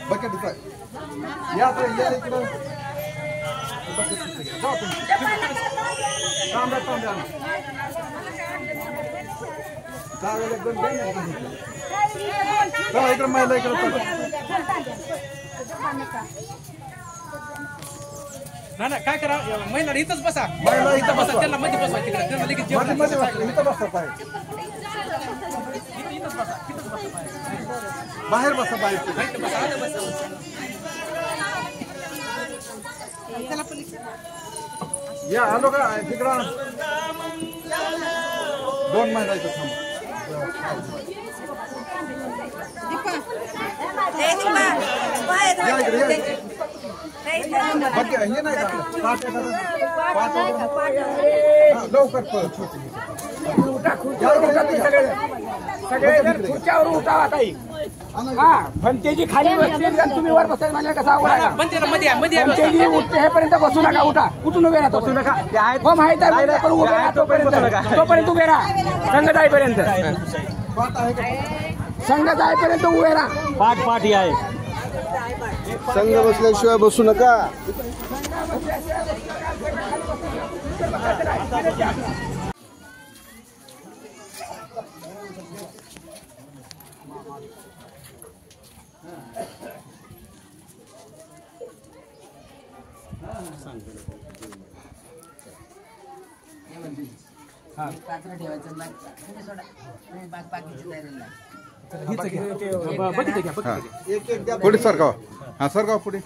bucket या इकडं इकडं महिला इकडं ना काय करा महिला इथंच बसा महिला इथं बसा त्यांना मध्ये बसवा तिकडे त्यांना लगेच जेवण इथं बसतात बाहेर बसा बाहेर या आलो का तिकडं 2 महिला इथं थांबा हे नाही लवकर सगळे खुर्च्यावर उठावा ताई हा भंतेजी खाली बसतील आणि तुम्ही वर बसायला म्हणजे कसा भंतेजी उठते हेपर्यंत बसू नका उठा कुठून उभे राहतो बसू नका हो माहित आहे पण उभे राहा तोपर्यंत उभे राहा संघ जाईपर्यंत संघ जाईपर्यंत उभे राहा पाठ आहे संघ बसल्याशिवाय बसू नका पुढे सरकाव हा सरकाव पुढे